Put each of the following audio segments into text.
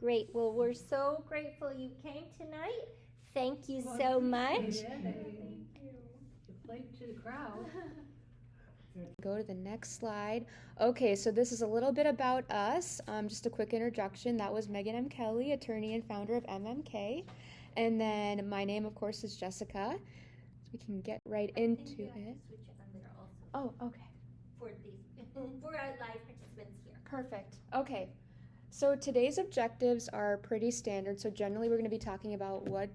Great. Well, we're so grateful you came tonight. Thank you so much. Thank you. You played to the crowd. Go to the next slide. Okay, so this is a little bit about us. Just a quick introduction. That was Megan M. Kelly, attorney and founder of MMK. And then my name, of course, is Jessica. So we can get right into you have it. to switch it on there also. Oh, okay. For our live participants here. Perfect. Okay. So today's objectives are pretty standard. So generally we're going to be talking about what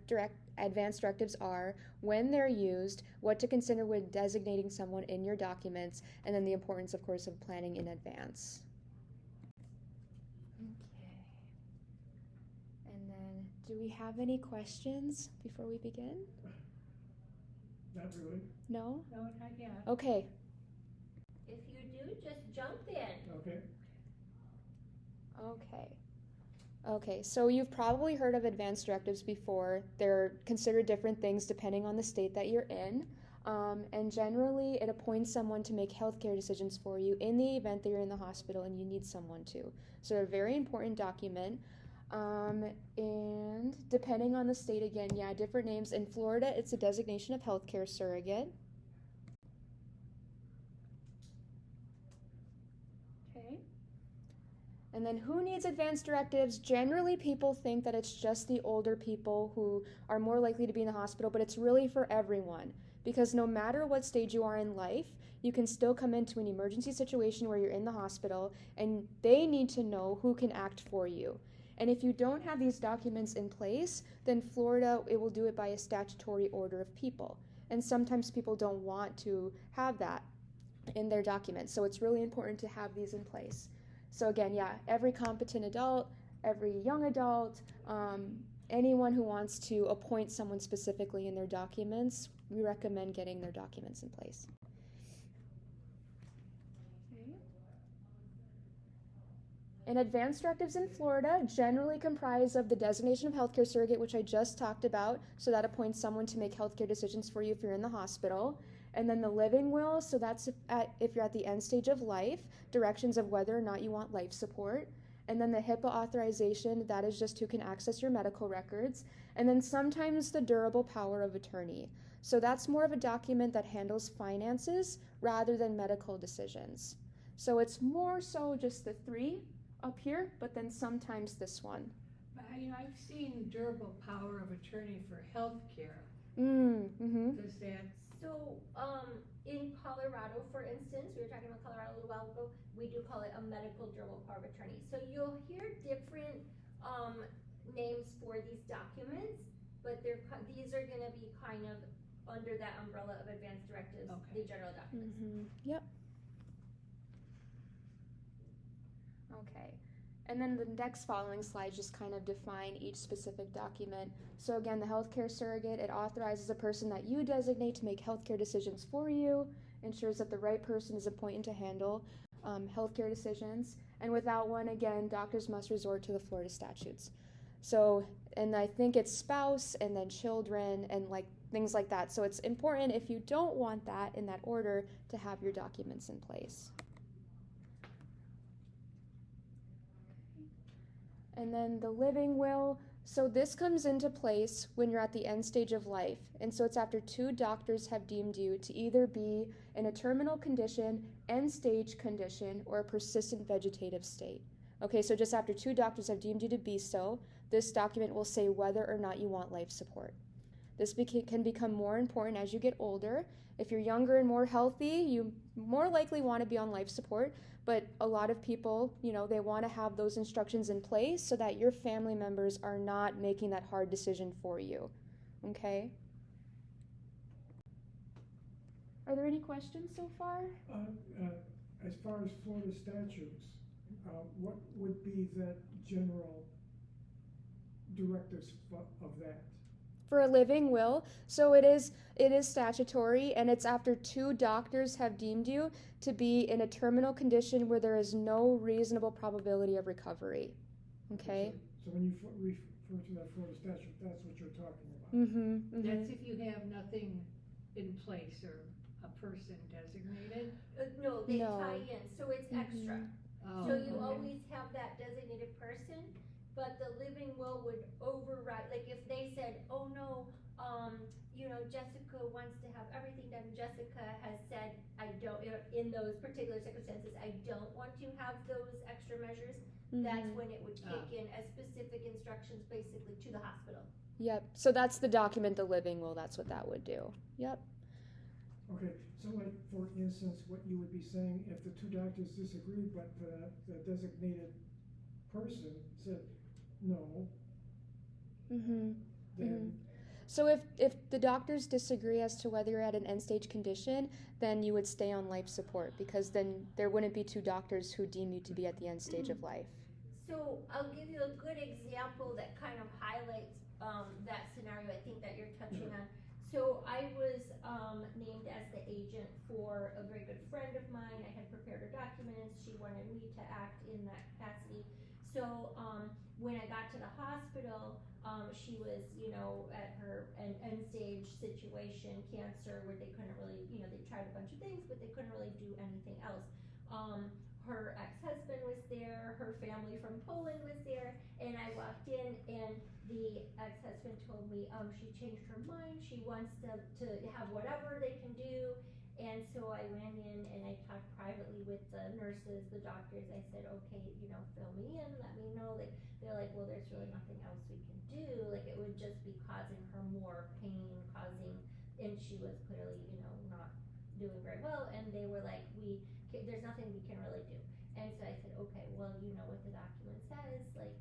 advanced directives are, when they're used, what to consider when designating someone in your documents, and then the importance, of course, of planning in advance. Okay. And then, do we have any questions before we begin? Not really. No? No, not yet. Okay. If you do, just jump in. Okay. Okay, so you've probably heard of advanced directives before. They're considered different things depending on the state that you're in. And generally, it appoints someone to make healthcare decisions for you in the event that you're in the hospital and you need someone to. So they're a very important document. And depending on the state, again, different names. In Florida, it's a designation of healthcare surrogate. Okay. And then who needs advanced directives? Generally, people think that it's just the older people who are more likely to be in the hospital, but it's really for everyone. Because no matter what stage you are in life, you can still come into an emergency situation where you're in the hospital, and they need to know who can act for you. And if you don't have these documents in place, then Florida, it will do it by a statutory order of people. And sometimes people don't want to have that in their documents. So it's really important to have these in place. So again, every competent adult, every young adult, anyone who wants to appoint someone specifically in their documents, we recommend getting their documents in place. Okay. And advanced directives in Florida generally comprise of the designation of healthcare surrogate, which I just talked about, so that appoints someone to make healthcare decisions for you if you're in the hospital. And then the living will, so that's if you're at the end stage of life, directions of whether or not you want life support. And then the HIPAA authorization, that is just who can access your medical records. And then sometimes the durable power of attorney. So that's more of a document that handles finances rather than medical decisions. So it's more so just the three up here, but then sometimes this one. I've seen durable power of attorney for health care. Does that... So, in Colorado, for instance, we were talking about Colorado a little while ago, we do call it a medical durable power of attorney. So you'll hear different names for these documents, but these are going to be kind of under that umbrella of advanced directives, the general documents. Yep. Okay. And then the next following slides just kind of define each specific document. So again, the healthcare surrogate, it authorizes a person that you designate to make healthcare decisions for you, ensures that the right person is appointed to handle healthcare decisions. And without one, again, doctors must resort to the Florida statutes. So, and I think it's spouse and then children and like things like that. So it's important, if you don't want that in that order, to have your documents in place. And then the living will, so this comes into place when you're at the end stage of life. And so it's after 2 doctors have deemed you to either be in a terminal condition, end stage condition, or a persistent vegetative state. Okay, so just after 2 doctors have deemed you to be so, this document will say whether or not you want life support. This can become more important as you get older. If you're younger and more healthy, you more likely want to be on life support. But a lot of people, they want to have those instructions in place so that your family members are not making that hard decision for you. Okay? Are there any questions so far? As far as Florida statutes, what would be the general directives of that? For a living will, so it is statutory, and it's after 2 doctors have deemed you to be in a terminal condition where there is no reasonable probability of recovery. Okay? So when you refer to that Florida statute, that's what you're talking about? That's if you have nothing in place or a person designated? No, they tie in, so it's extra. Oh, So you always have that designated person, but the living will would override, like if they said, oh no, Jessica wants to have everything done, Jessica has said, I don't, in those particular circumstances, I don't want to have those extra measures, that's Mhm. when it would kick in as specific instructions basically to the hospital. Yep. So that's the document, the living will. That's what that would do. Yep. Okay, so like, for instance, what you would be saying, if the two doctors disagree, but the designated person said no, Mhm. then, So if the doctors disagree as to whether you're at an end stage condition, then you would stay on life support because then there wouldn't be two doctors who deem you to be at the end stage of life. So I'll give you a good example that kind of highlights that scenario I think that you're touching on. So I was named as the agent for a very good friend of mine. I had prepared her documents. She wanted me to act in that capacity. So when I got to the hospital, she was, at her end stage situation, cancer, where they couldn't really, they tried a bunch of things, but they couldn't really do anything else. Her ex-husband was there, her family from Poland was there, and I walked in and the ex-husband told me, she changed her mind, she wants to have whatever they can do. And so I went in and I talked privately with the nurses, the doctors. I said, okay, fill me in, let me know. Like, they're like, well, there's really nothing else we can do. Like, it would just be causing her more pain, and she was clearly, not doing very well. And they were like, there's nothing we can really do. And so I said, okay, well, you know what the document says, like,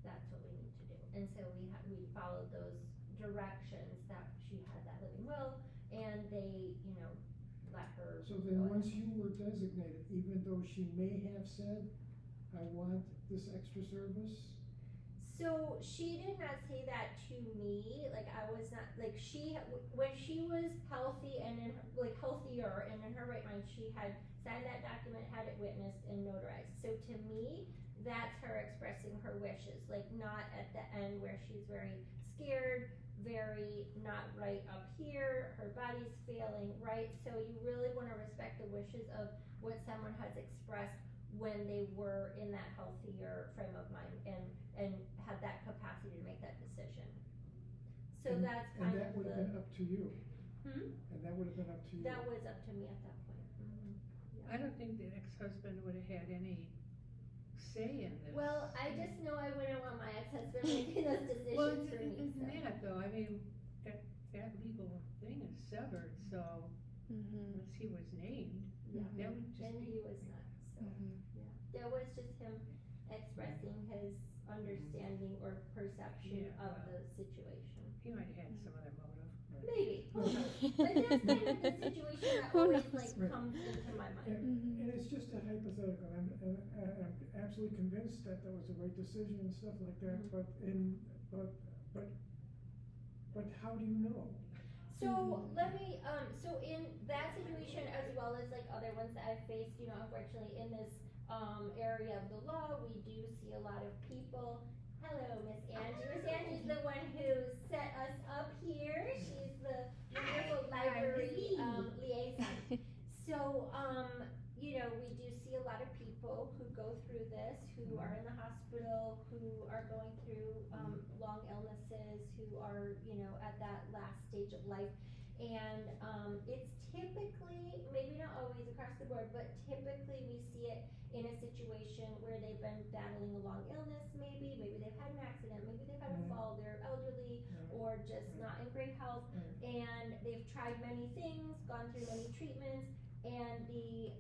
that's what we need to do. And so we followed those directions that she had that living will, and they, let her. so then once you were designated, even though she may have said, I want this extra service? So she did not say that to me, like I was not, like when she was healthy and healthier and in her right mind, she had signed that document, had it witnessed and notarized. So to me, that's her expressing her wishes, like not at the end where she's very scared, very not right up here, her body's failing, right? So you really wanna respect the wishes of what someone has expressed when they were in that healthier frame of mind and had that capacity to make that decision. So And- that's kind And that of would have been up to you? Hmm? And that would have been up to you? That was up to me at that point. I don't think the ex-husband would have had any say in this. Well, I just know I wouldn't want my ex-husband making those Well, decisions for me, isn't so. that though, I mean, that legal thing is severed, so Mhm. unless he was named, Yeah. that would just And be. he was not, so, Mhm. yeah. There was just him expressing his understanding or perception Yeah, of well. the situation. He might have had some other motive. Maybe, who knows? But that's kind of the situation that Who always knows? like Right. comes into my mind. And it's just a hypothetical, and I'm absolutely convinced that that was the right decision and stuff like that, Mhm. but how do you know? So let me, so in that situation as well as like other ones that I've faced, unfortunately in this area of the law, we do see a lot of people. Hello, Miss Angie. Miss Angie's the one who set us up here. She's the wonderful library liaison. So, we do see a lot of people who go through this, who are in the hospital, who are going through long illnesses, who are, at that last stage of life. And it's typically, maybe not always across the board, but typically we see it in a situation where they've been battling a long illness, maybe they've had an accident, maybe they've had a fall, they're elderly, or just not in great health, and they've tried many things, gone through many treatments, and the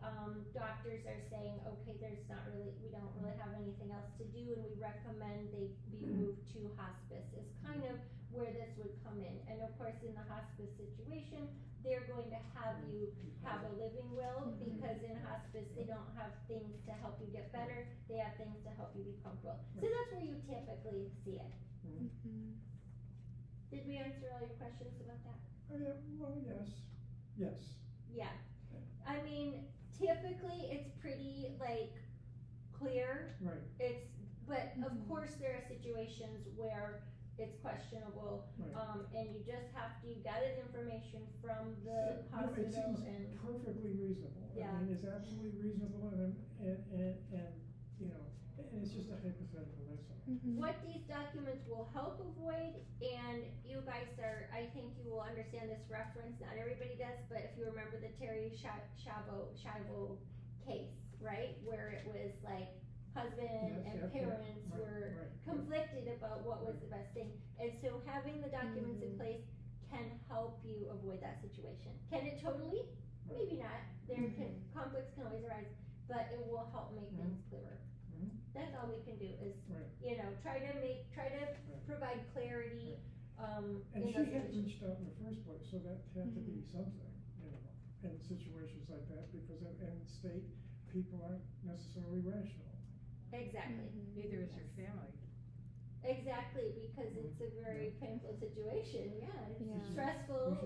doctors are saying, okay, we don't really have anything else to do, and we recommend they be moved to hospice, is kind of where this would come in. And of course, in the hospice situation, they're going to have you have a living will, because in hospice, they don't have things to help you get better, they have things to help you be comfortable. So that's where you typically see it. Mhm. Did we answer all your questions about that? Oh, yeah, well, yes. Yeah, I mean, typically it's pretty clear. Right. But of course there are situations where it's questionable, Right. and you just have to gather the information from the It hospital seems and. perfectly reasonable. Yeah. I mean, it's absolutely reasonable, and it's just a hypothetical, that's all. what these documents will help avoid, and you guys I think you will understand this reference, not everybody does, but if you remember the Terry Schiavo case, right, where it was like husband and parents were conflicted about what was the best thing, and so having the documents in place can help you avoid that situation. Can it totally? Maybe not. Conflicts can always arise, but it will help make things clearer. That's all we can do is, try to provide clarity. And she had reached out in the first place, so that had to be something, in situations like that, because in state, people aren't necessarily rational. Exactly. Neither is her family. Exactly, because it's a very painful situation. It's stressful.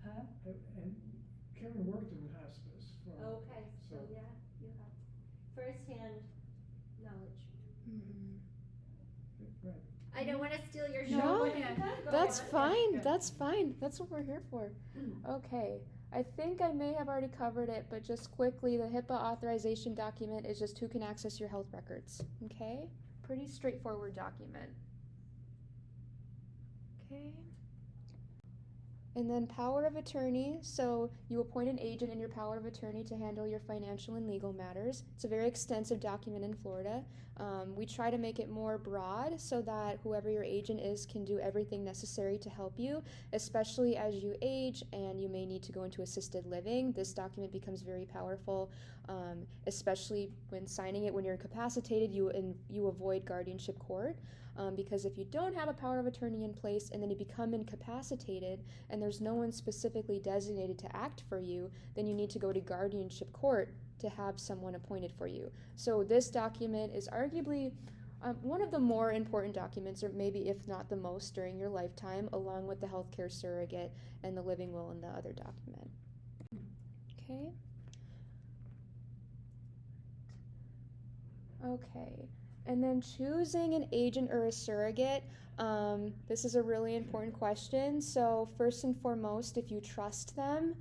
Huh? And Karen worked in hospice. Okay, so you have first-hand knowledge. Right. I don't want to steal your show. No, Go that's ahead. fine. That's fine. That's what we're here for. Okay. I think I may have already covered it, but just quickly, the HIPAA authorization document is just who can access your health records. Okay? Pretty straightforward document. Okay. And then power of attorney. So you appoint an agent in your power of attorney to handle your financial and legal matters. It's a very extensive document in Florida. We try to make it more broad so that whoever your agent is can do everything necessary to help you, especially as you age and you may need to go into assisted living. This document becomes very powerful, especially when signing it when you're incapacitated. You avoid guardianship court. Because if you don't have a power of attorney in place and then you become incapacitated and there's no one specifically designated to act for you, then you need to go to guardianship court to have someone appointed for you. So this document is arguably one of the more important documents, or maybe if not the most, during your lifetime, along with the healthcare surrogate and the living will and the other document. Okay. Okay. And then choosing an agent or a surrogate, this is a really important question. So first and foremost, if you trust them,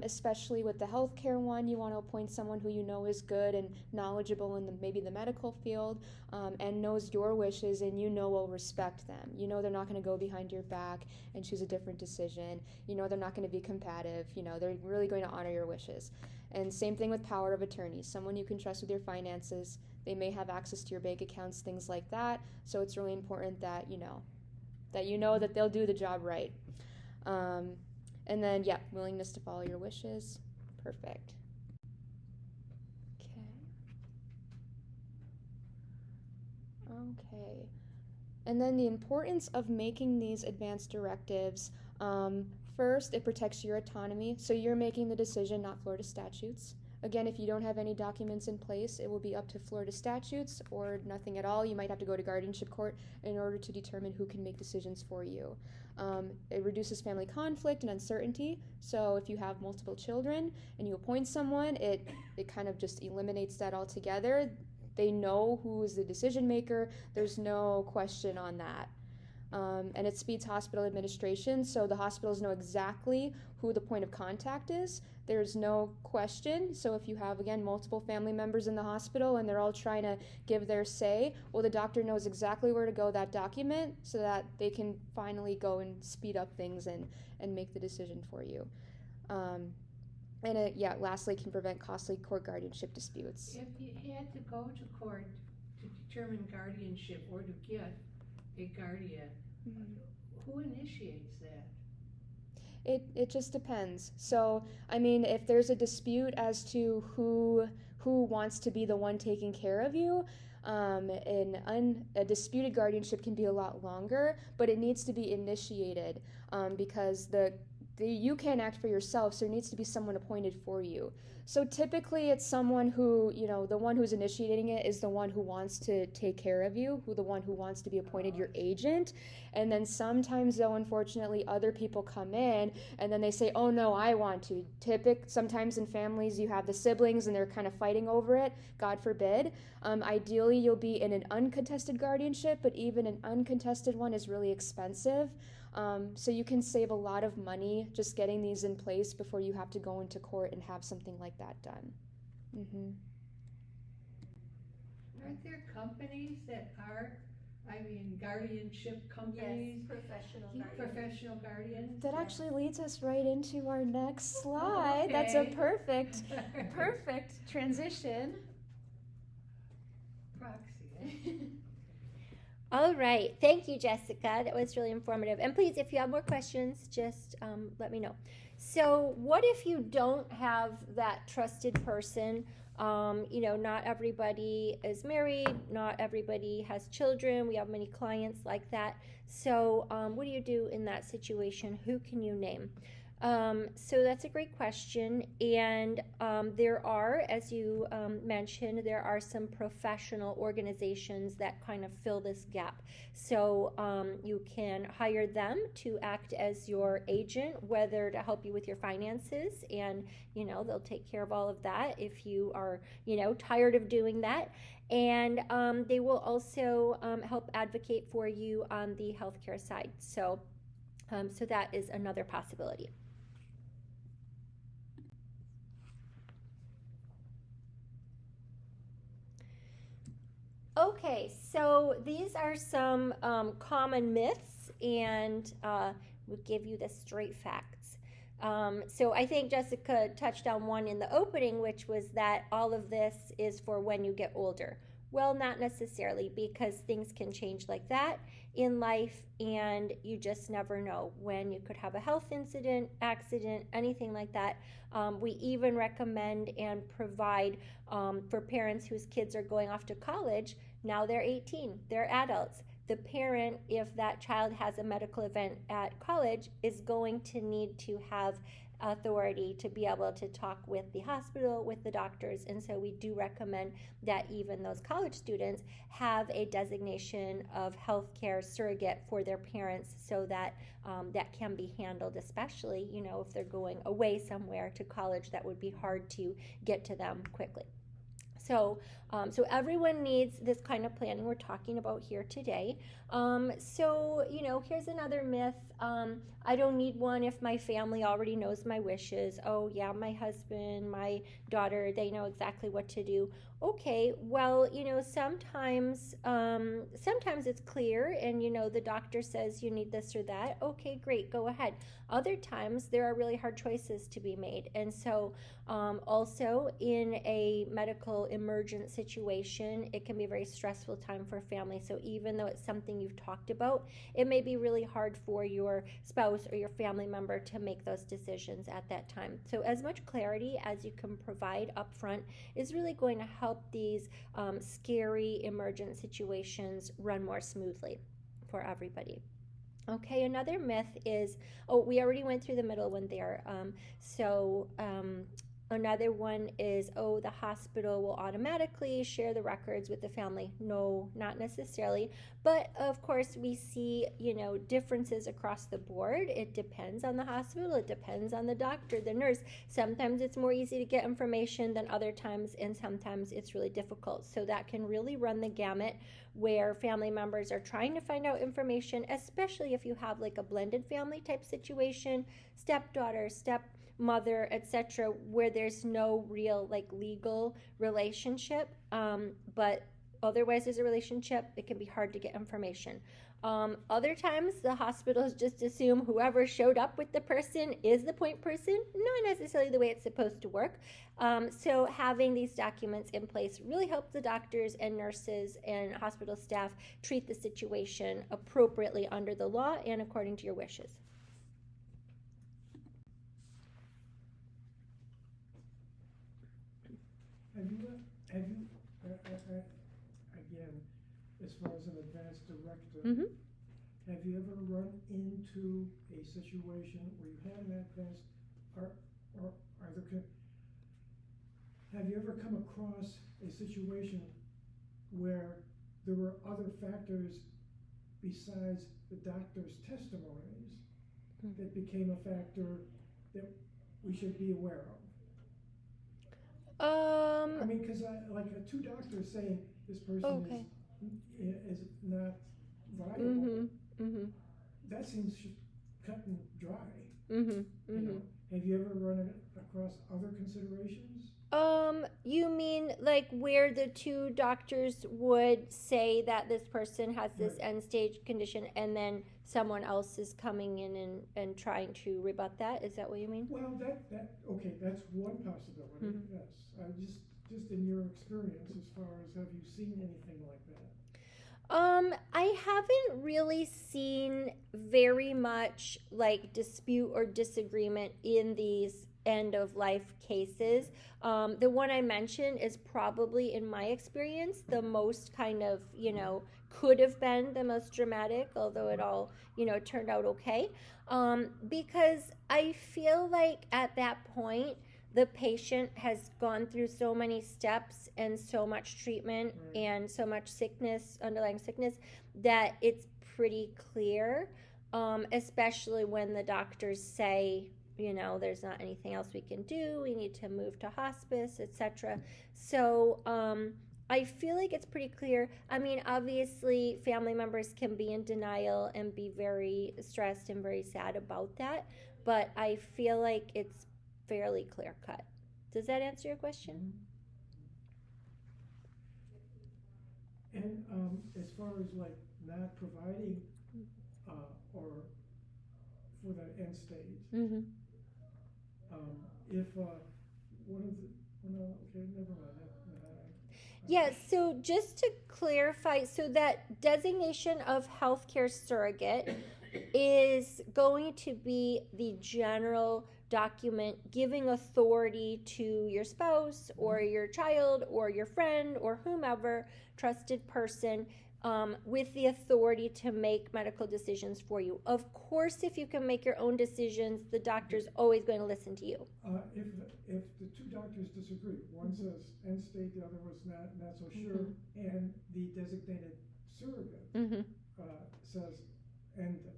especially with the healthcare one, you want to appoint someone who you know is good and knowledgeable in maybe the medical field, and knows your wishes and will respect them. They're not going to go behind your back and choose a different decision. They're not going to be combative. They're really going to honor your wishes. And same thing with power of attorney, someone you can trust with your finances. They may have access to your bank accounts, things like that. So it's really important that that they'll do the job right. And then, willingness to follow your wishes. Perfect. Okay. And then the importance of making these advanced directives. First, it protects your autonomy. So you're making the decision, not Florida statutes. Again, if you don't have any documents in place, it will be up to Florida statutes or nothing at all. You might have to go to guardianship court in order to determine who can make decisions for you. It reduces family conflict and uncertainty. So if you have multiple children and you appoint someone, it kind of just eliminates that altogether. They know who is the decision maker. There's no question on that. And it speeds hospital administration, so the hospitals know exactly who the point of contact is. There's no question. So if you have, again, multiple family members in the hospital and they're all trying to give their say, well, the doctor knows exactly where to go that document so that they can finally go and speed up things and make the decision for you. And it, lastly, can prevent costly court guardianship disputes. If you had to go to court to determine guardianship or to get a guardian, who initiates that? It just depends. So, I mean, if there's a dispute as to who wants to be the one taking care of you, a disputed guardianship can be a lot longer, but it needs to be initiated because you can't act for yourself, so there needs to be someone appointed for you. So typically it's someone who, the one who's initiating it is the one who wants to take care of you, the one who wants to be appointed your agent. And then sometimes, though, unfortunately, other people come in and then they say, oh no, I want to. Sometimes in families you have the siblings and they're kind of fighting over it, God forbid. Ideally you'll be in an uncontested guardianship, but even an uncontested one is really expensive. So you can save a lot of money just getting these in place before you have to go into court and have something like that done. Aren't there companies that are, guardianship companies? Professional Yeah. guardian. Professional guardians? That Yes. actually leads us right into our next slide. That's a okay. perfect transition. Proxy. All right, thank you, Jessica. That was really informative. And please, if you have more questions, just let me know. So, what if you don't have that trusted person? Not everybody is married, not everybody has children. We have many clients like that. So, what do you do in that situation? Who can you name? So that's a great question, and there are, as you mentioned, there are some professional organizations that kind of fill this gap. So you can hire them to act as your agent, whether to help you with your finances, and they'll take care of all of that if you are tired of doing that. And they will also help advocate for you on the healthcare side. So that is another possibility. Okay, so these are some common myths, and we'll give you the straight facts. So I think Jessica touched on one in the opening, which was that all of this is for when you get older. Well, not necessarily, because things can change like that in life, and you just never know when you could have a health incident, accident, anything like that. We even recommend and provide for parents whose kids are going off to college. Now they're 18, they're adults. The parent, if that child has a medical event at college, is going to need to have authority to be able to talk with the hospital, with the doctors. And so we do recommend that even those college students have a designation of healthcare surrogate for their parents, so that that can be handled, especially if they're going away somewhere to college that would be hard to get to them quickly. So everyone needs this kind of planning we're talking about here today. Here's another myth. I don't need one if my family already knows my wishes. Oh yeah, my husband, my daughter, they know exactly what to do. Okay, well, sometimes it's clear, and the doctor says you need this or that. Okay, great, go ahead. Other times there are really hard choices to be made, and so also in a medical emergent situation, it can be a very stressful time for family. So even though it's something you've talked about, it may be really hard for your spouse or your family member to make those decisions at that time. So as much clarity as you can provide up front is really going to help these scary emergent situations run more smoothly for everybody. Okay, another myth is, we already went through the middle one there. Another one is, the hospital will automatically share the records with the family. No, not necessarily. But of course, we see, differences across the board. It depends on the hospital. It depends on the doctor, the nurse. Sometimes it's more easy to get information than other times, and sometimes it's really difficult. So that can really run the gamut, where family members are trying to find out information, especially if you have like a blended family type situation, stepdaughter, stepmother, etc., where there's no real legal relationship, but otherwise there's a relationship. It can be hard to get information. Other times the hospitals just assume whoever showed up with the person is the point person, not necessarily the way it's supposed to work. So having these documents in place really helps the doctors and nurses and hospital staff treat the situation appropriately under the law and according to your wishes. Have you again, as far as an advanced directive, have you ever run into a situation where you had an advanced, have you ever come across a situation where there were other factors besides the doctor's testimonies that became a factor that we should be aware of? Because two doctors saying this person is not viable, that seems cut and dry. Have you ever run across other considerations? You mean like where the two doctors would say that this person has this Right. end stage condition and then someone else is coming in and trying to rebut that? Is that what you mean? Well, okay, that's one possibility, Mhm. yes. Just in your experience, as far as, have you seen anything like that? I haven't really seen very much like dispute or disagreement in these end of life cases. The one I mentioned is probably, in my experience, the most kind of, could have been the most dramatic, although it all, turned out okay. Because I feel like at that point, the patient has gone through so many steps and so much treatment Right. and so much sickness, underlying sickness, that it's pretty clear, especially when the doctors say, there's not anything else we can do, we need to move to hospice, etc. So I feel like it's pretty clear. I mean, obviously, family members can be in denial and be very stressed and very sad about that, but I feel like it's fairly clear cut. Does that answer your question? Mhm. And as far as like not providing or for that end stage, Mm-hmm. if one of the, no, okay, never mind. Yeah, so just to clarify, so that designation of healthcare surrogate is going to be the general document giving authority to your spouse or your child or your friend or whomever, trusted person, with the authority to make medical decisions for you. Of course, if you can make your own decisions, the doctor's always going to listen to you. If the two doctors disagree, one says end state, the other was not so sure, and the designated surrogate Mm-hmm. says end it.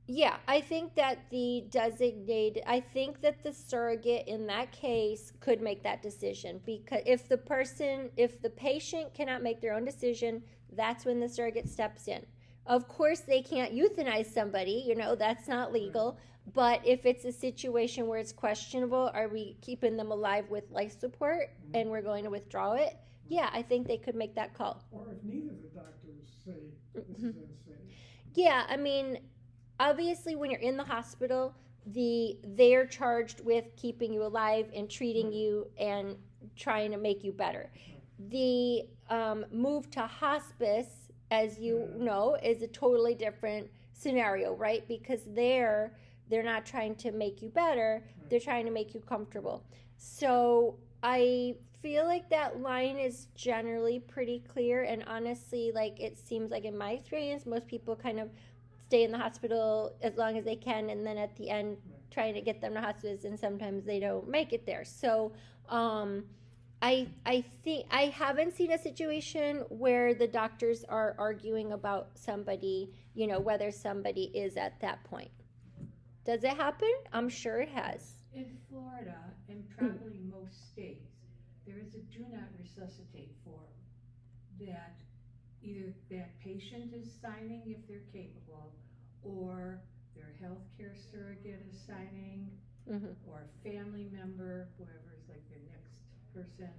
Yeah, I think that I think that the surrogate in that case could make that decision, because if the patient cannot make their own decision, that's when the surrogate steps in. Of course, they can't euthanize somebody, that's not legal. But if it's a situation where it's questionable, are we keeping them alive with life support and we're going to withdraw it? Yeah, I think they could make that call. Or if neither of the doctors say this is end stage. Yeah, I mean, obviously when you're in the hospital, they're charged with keeping you alive and treating you and trying to make you better. The move to hospice, as you know, is a totally different scenario, right? Because they're not trying to make you better, they're trying to make you comfortable. So I feel like that line is generally pretty clear, and honestly, like, it seems like in my experience, most people kind of stay in the hospital as long as they can, and then at the end trying to get them to hospice, and sometimes they don't make it there. So I think I haven't seen a situation where the doctors are arguing about somebody, whether somebody is at that point. Does it happen? I'm sure it has. In Florida, and probably most states, there is a do not resuscitate form that either that patient is signing if they're capable, or their healthcare surrogate is signing, or a family member, whoever is like their next person.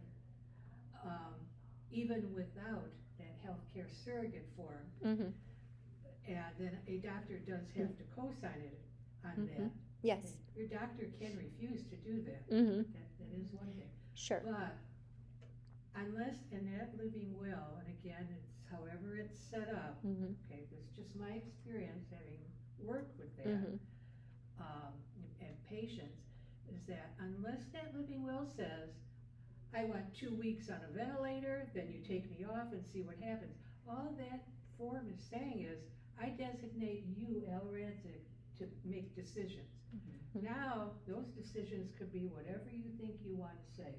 Even without that healthcare surrogate form, and then a doctor does have to co-sign it on that. Yes. Your doctor can refuse to do that. That is one thing. Sure. But unless in that living will, and again, it's however it's set up, okay, this is just my experience having worked with that, and patients, is that unless that living will says, I want 2 weeks on a ventilator, then you take me off and see what happens. All that form is saying is, I designate you, L. Radzik, to make decisions. Now, those decisions could be whatever you think you want to say.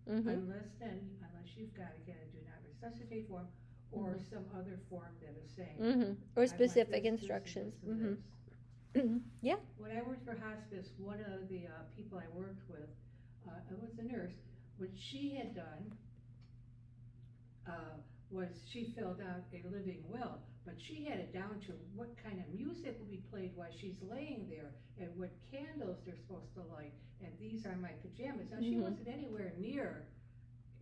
Unless you've got to get a do not resuscitate form, or some other form that is saying, or specific instructions. Yeah. When I worked for hospice, one of the people I worked with, it was a nurse, what she had done was she filled out a living will, but she had it down to what kind of music will be played while she's laying there, and what candles they're supposed to light, and these are my pajamas. Now, she wasn't anywhere near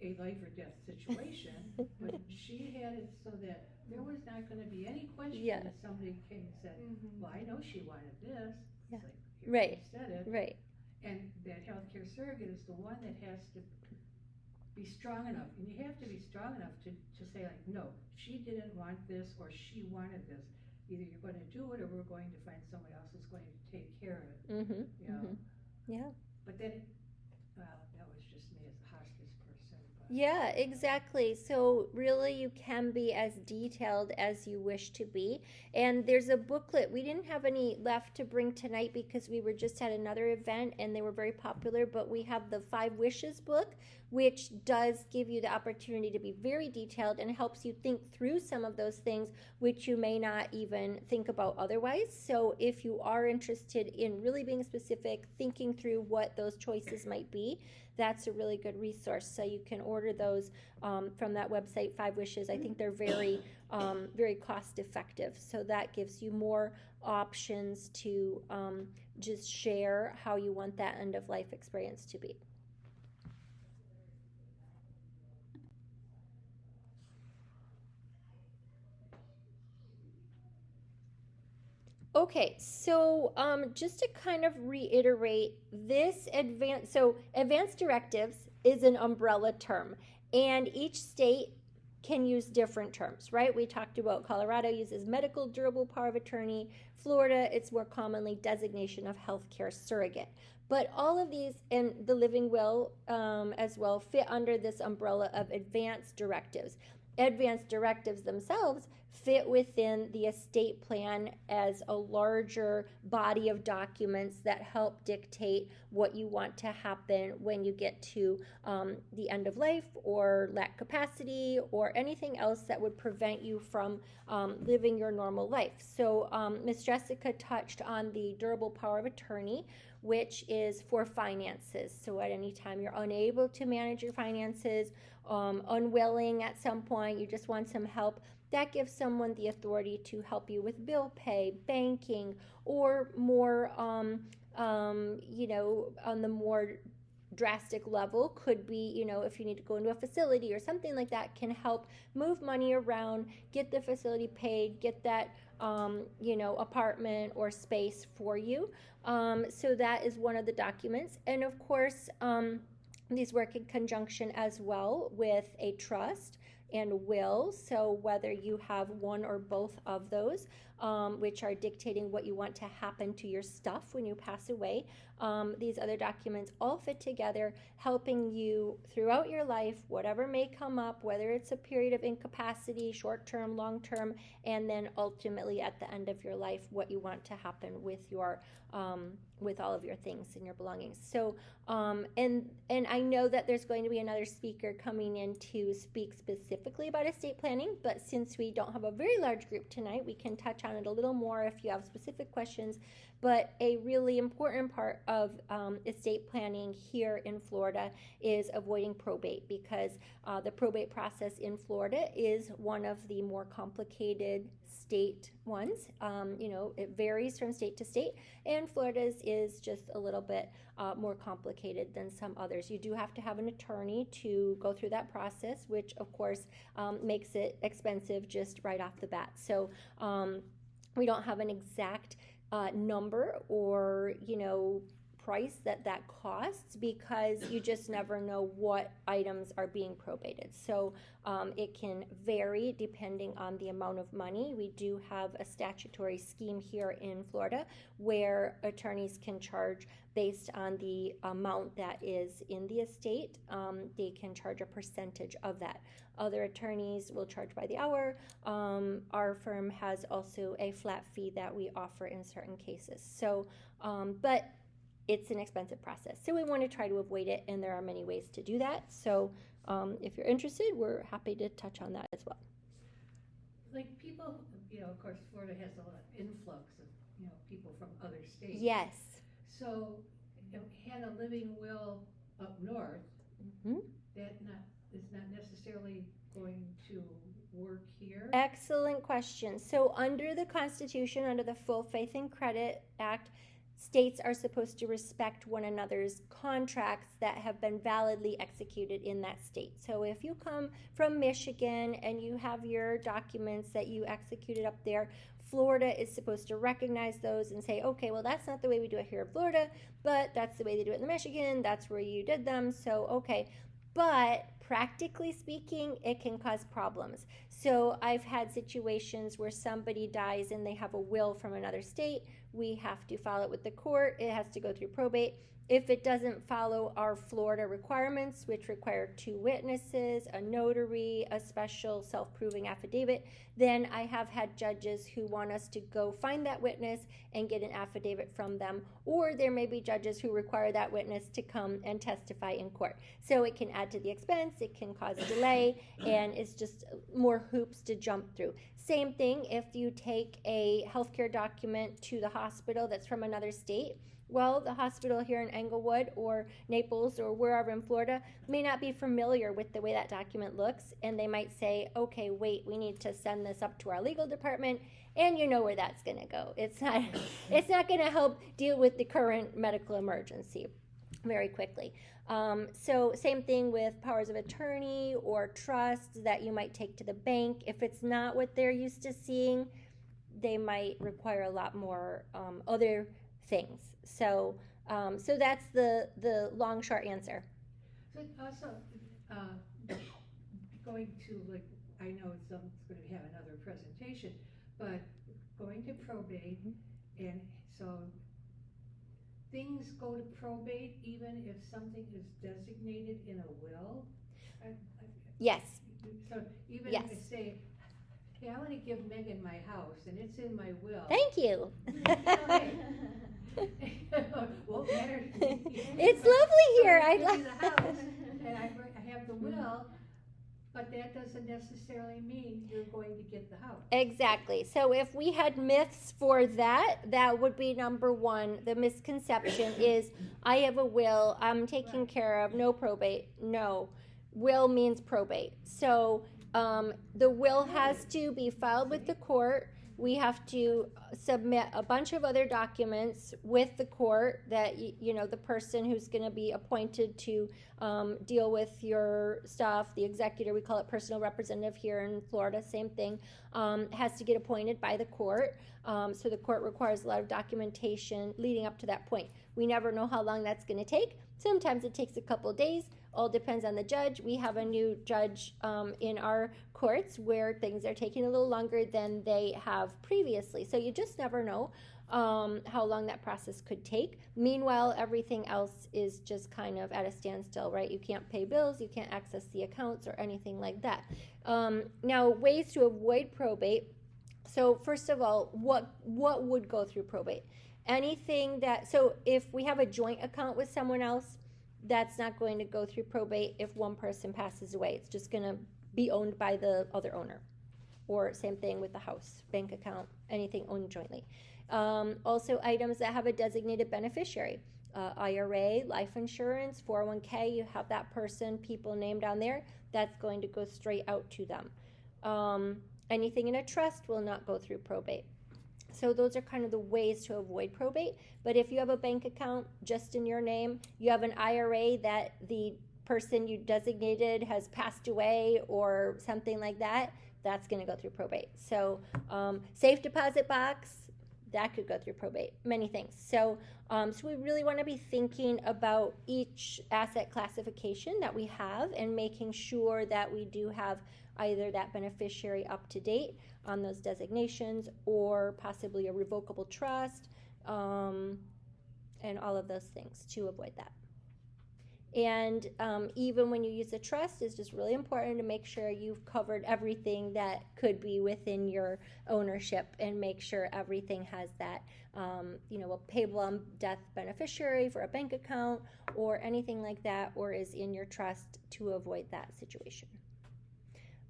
a life or death situation, but she had it so that there was not gonna be any question Yeah. that somebody came and said, well, I know she wanted this. Yeah. It's like, here, Right. you said it. Right. And that healthcare surrogate is the one that has to be strong enough, and you have to be strong enough to say like, no, she didn't want this, or she wanted this. Either you're gonna do it, or we're going to find someone else who's going to take care of it, you know? Yeah. But then, well, that was just me as a hospice person, but. Yeah, exactly. So really you can be as detailed as you wish to be. And there's a booklet. We didn't have any left to bring tonight because we were just at another event and they were very popular, but we have the 5 Wishes book, which does give you the opportunity to be very detailed and helps you think through some of those things which you may not even think about otherwise. So if you are interested in really being specific, thinking through what those choices might be, that's a really good resource. So you can order those from that website, 5 Wishes. I think they're very, very cost effective. So that gives you more options to just share how you want that end of life experience to be. Okay, so just to kind of reiterate, advanced directives is an umbrella term, and each state can use different terms, right? We talked about Colorado uses medical durable power of attorney. Florida, it's more commonly designation of healthcare surrogate. But all of these, and the living will as well, fit under this umbrella of advanced directives. Advanced directives themselves fit within the estate plan as a larger body of documents that help dictate what you want to happen when you get to the end of life or lack capacity or anything else that would prevent you from living your normal life. So Ms. Jessica touched on the durable power of attorney, which is for finances. So at any time you're unable to manage your finances, unwilling at some point, you just want some help, that gives someone the authority to help you with bill pay, banking, or more, on the more drastic level could be, if you need to go into a facility or something like that, can help move money around, get the facility paid, get that, apartment or space for you. So that is one of the documents. And of course, these work in conjunction as well with a trust and will. So whether you have one or both of those, which are dictating what you want to happen to your stuff when you pass away, these other documents all fit together, helping you throughout your life, whatever may come up, whether it's a period of incapacity, short-term, long-term, and then ultimately at the end of your life, what you want to happen with your with all of your things and your belongings. So, and I know that there's going to be another speaker coming in to speak specifically about estate planning, but since we don't have a very large group tonight, we can touch on it a little more if you have specific questions. But a really important part of estate planning here in Florida is avoiding probate, because the probate process in Florida is one of the more complicated state ones. It varies from state to state, and Florida's is just a little bit more complicated than some others. You do have to have an attorney to go through that process, which of course makes it expensive just right off the bat. So we don't have an exact number or price that costs, because you just never know what items are being probated. So it can vary depending on the amount of money. We do have a statutory scheme here in Florida where attorneys can charge based on the amount that is in the estate. They can charge a percentage of that. Other attorneys will charge by the hour. Our firm has also a flat fee that we offer in certain cases. So, but it's an expensive process. So we want to try to avoid it, and there are many ways to do that. So if you're interested, we're happy to touch on that as well. Like people, of course, Florida has a lot of influx of, people from other states. Yes. So, had a living will up north, that is not necessarily going to work here? Excellent question. So under the Constitution, under the Full Faith and Credit Act, states are supposed to respect one another's contracts that have been validly executed in that state. So if you come from Michigan and you have your documents that you executed up there, Florida is supposed to recognize those and say, okay, well, that's not the way we do it here in Florida, but that's the way they do it in Michigan. That's where you did them. So, okay. But practically speaking, it can cause problems. So I've had situations where somebody dies and they have a will from another state. We have to file it with the court. It has to go through probate. If it doesn't follow our Florida requirements, which require 2 witnesses, a notary, a special self-proving affidavit, then I have had judges who want us to go find that witness and get an affidavit from them, or there may be judges who require that witness to come and testify in court. So it can add to the expense, it can cause delay, and it's just more hoops to jump through. Same thing if you take a healthcare document to the hospital that's from another state. Well, the hospital here in Englewood or Naples or wherever in Florida may not be familiar with the way that document looks, and they might say, okay, wait, we need to send this up to our legal department, and you know where that's going to go. It's not going to help deal with the current medical emergency very quickly. So same thing with powers of attorney or trusts that you might take to the bank. If it's not what they're used to seeing, they might require a lot more other things. So that's the long, short answer. So also, going to, like, I know someone's going to have another presentation, but going to probate, and so things go to probate even if something is designated in a will? Yes. So even Yes. if I say, hey, I want to give Megan my house, and it's in my will. Thank you. Won't matter to me. It's lovely here. So I I give love you the house, and I have the will, but that doesn't necessarily mean you're going to get the house. Exactly. So if we had myths for that, that would be number one. The misconception is I have a will, I'm taken care of, no probate. No. Will means probate. So the will has to be filed with the court. We have to submit a bunch of other documents with the court that, the person who's going to be appointed to deal with your stuff, the executor, we call it personal representative here in Florida, same thing, has to get appointed by the court. So the court requires a lot of documentation leading up to that point. We never know how long that's going to take. Sometimes it takes a couple of days. All depends on the judge. We have a new judge in our courts where things are taking a little longer than they have previously. So you just never know how long that process could take. Meanwhile, everything else is just kind of at a standstill, right? You can't pay bills, you can't access the accounts or anything like that. Now, ways to avoid probate. So first of all, what would go through probate? Anything that, so if we have a joint account with someone else, that's not going to go through probate if one person passes away. It's just going to be owned by the other owner. Or same thing with the house, bank account, anything owned jointly. Also, items that have a designated beneficiary. IRA, life insurance, 401k, you have that person, people named on there, that's going to go straight out to them. Anything in a trust will not go through probate. So those are kind of the ways to avoid probate. But if you have a bank account just in your name, you have an IRA that the person you designated has passed away or something like that, that's going to go through probate. So safe deposit box, that could go through probate, many things. So we really want to be thinking about each asset classification that we have and making sure that we do have either that beneficiary up to date on those designations or possibly a revocable trust and all of those things to avoid that. And even when you use a trust, it's just really important to make sure you've covered everything that could be within your ownership and make sure everything has that, a payable on death beneficiary for a bank account or anything like that, or is in your trust to avoid that situation.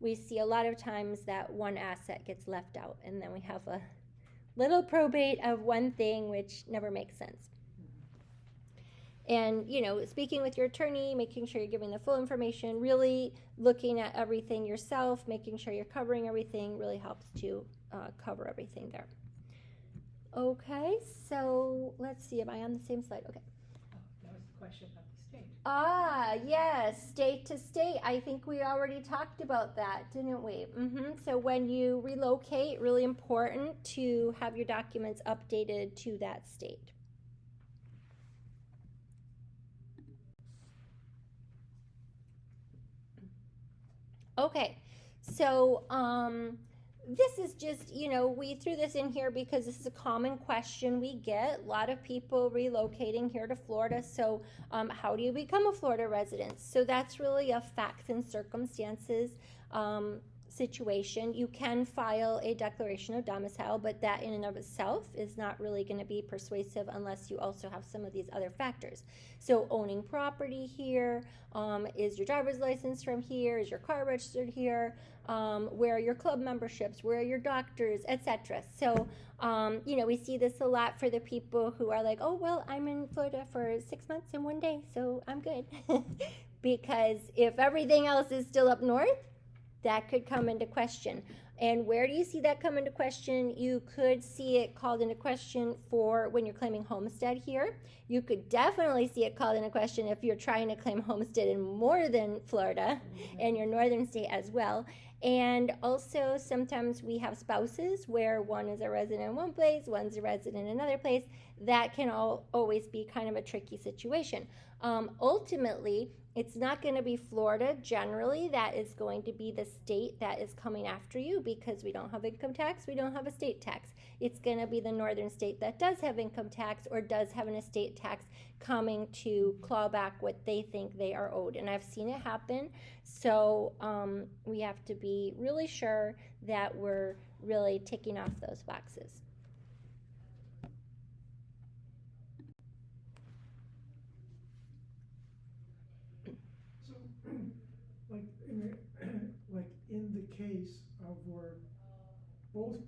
We see a lot of times that one asset gets left out, and then we have a little probate of one thing, which never makes sense. And, you know, speaking with your attorney, making sure you're giving the full information, really looking at everything yourself, making sure you're covering everything really helps to cover everything there. Okay, so let's see, am I on the same slide? Okay. Oh, that was the question about the state. Yes, state to state. I think we already talked about that, didn't we? So when you relocate, really important to have your documents updated to that state. Okay, so this is just, you know, we threw this in here because this is a common question we get. A lot of people relocating here to Florida. So how do you become a Florida resident? So that's really a facts and circumstances situation. You can file a declaration of domicile, but that in and of itself is not really going to be persuasive unless you also have some of these other factors. So owning property here, is your driver's license from here, is your car registered here, where are your club memberships, where are your doctors, etc. So you know, we see this a lot for the people who are like, oh, well, I'm in Florida for 6 months and 1 day, so I'm good. Because if everything else is still up north, that could come into question. And where do you see that come into question? You could see it called into question for when you're claiming homestead here. You could definitely see it called into question if you're trying to claim homestead in more than Florida and your northern state as well. And also sometimes we have spouses where one is a resident in one place, one's a resident in another place. That can always be kind of a tricky situation. Ultimately, it's not going to be Florida generally that is going to be the state that is coming after you because we don't have income tax, we don't have a state tax. It's going to be the northern state that does have income tax or does have an estate tax coming to claw back what they think they are owed. And I've seen it happen. So we have to be really sure that we're really ticking off those boxes. Like in the case of where both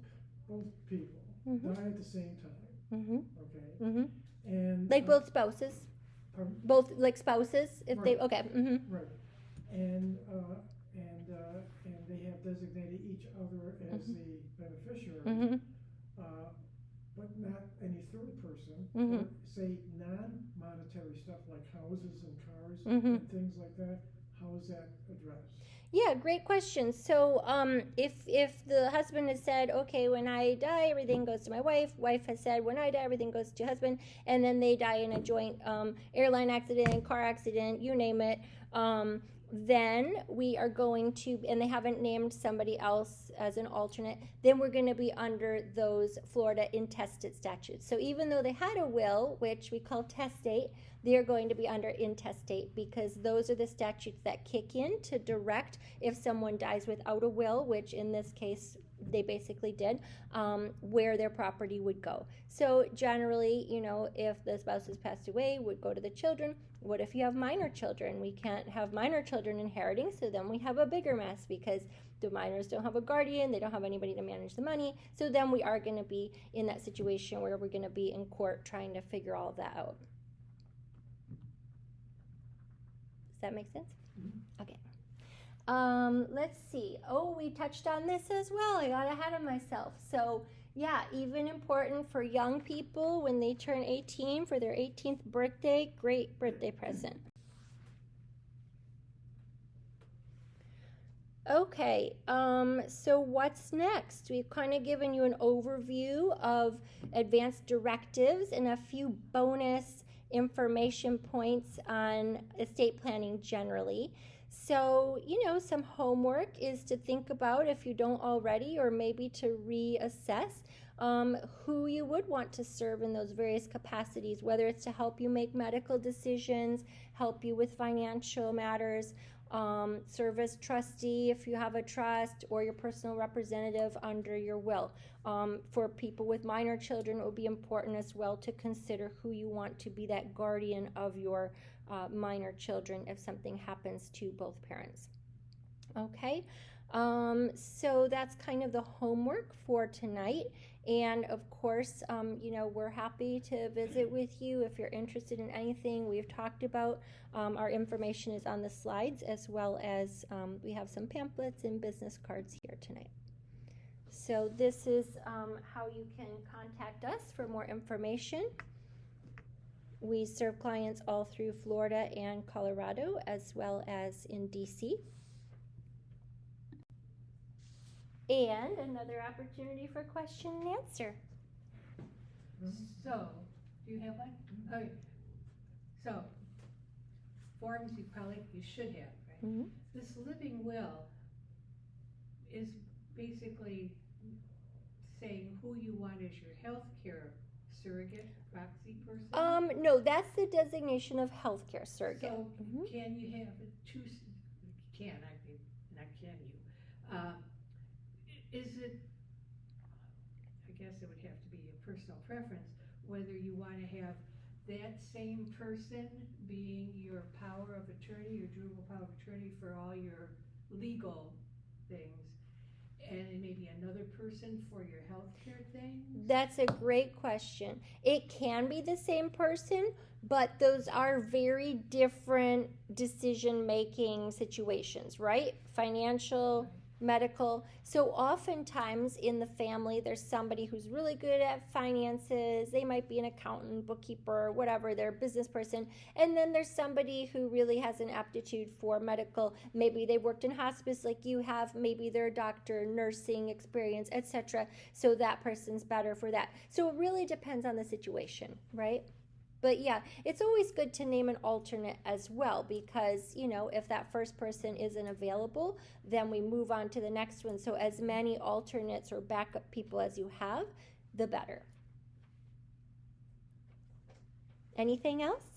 people die at the same time, okay, and like both spouses, pardon? both like spouses, if they Right. okay, Right, and they have designated each other as the beneficiary, but not any third person, or say non-monetary stuff like houses and cars and things like that. How is that addressed? Yeah, great question. So if the husband has said, okay, when I die, everything goes to my wife. Wife has said, when I die, everything goes to husband. And then they die in a joint airline accident, car accident, you name it. Then we are going to, and they haven't named somebody else as an alternate, then we're going to be under those Florida intestate statutes. So even though they had a will, which we call testate, they're going to be under intestate because those are the statutes that kick in to direct if someone dies without a will, which in this case they basically did, where their property would go. So generally, you know, if the spouse has passed away, would go to the children. What if you have minor children? We can't have minor children inheriting, so then we have a bigger mess because the minors don't have a guardian, they don't have anybody to manage the money, so then we are going to be in that situation where we're going to be in court trying to figure all of that out. Does that make sense? Okay. Let's see. Oh, we touched on this as well. I got ahead of myself. So, yeah, even important for young people when they turn 18 for their 18th birthday. Great birthday present. Okay, so what's next? We've kind of given you an overview of advanced directives and a few bonus information points on estate planning generally. So, you know, some homework is to think about, if you don't already, or maybe to reassess who you would want to serve in those various capacities, whether it's to help you make medical decisions, help you with financial matters, serve as trustee if you have a trust, or your personal representative under your will. For people with minor children, it would be important as well to consider who you want to be that guardian of your minor children if something happens to both parents. Okay, So that's kind of the homework for tonight. And of course, we're happy to visit with you if you're interested in anything we've talked about. Our information is on the slides, as well as we have some pamphlets and business cards here tonight. So this is how you can contact us for more information. We serve clients all through Florida and Colorado, as well as in DC. And another opportunity for question and answer. So, do you have one? Okay. So, forms you should have, right? Mm-hmm. This living will is basically saying who you want as your health care surrogate, proxy person? No, that's the designation of healthcare surrogate. So, Mhm. can you have two, not can you? Is it, I guess it would have to be a personal preference, whether you want to have that same person being your power of attorney, your durable power of attorney for all your legal things, and maybe another person for your healthcare things? That's a great question. It can be the same person, but those are very different decision-making situations, right? Financial, medical. So oftentimes in the family, there's somebody who's really good at finances. They might be an accountant, bookkeeper, whatever, they're a business person. And then there's somebody who really has an aptitude for medical. Maybe they worked in hospice like you have. Maybe they're a doctor, nursing experience, etc. So that person's better for that. So it really depends on the situation, right? But yeah, it's always good to name an alternate as well, because, if that first person isn't available, then we move on to the next one. So as many alternates or backup people as you have, the better. Anything else?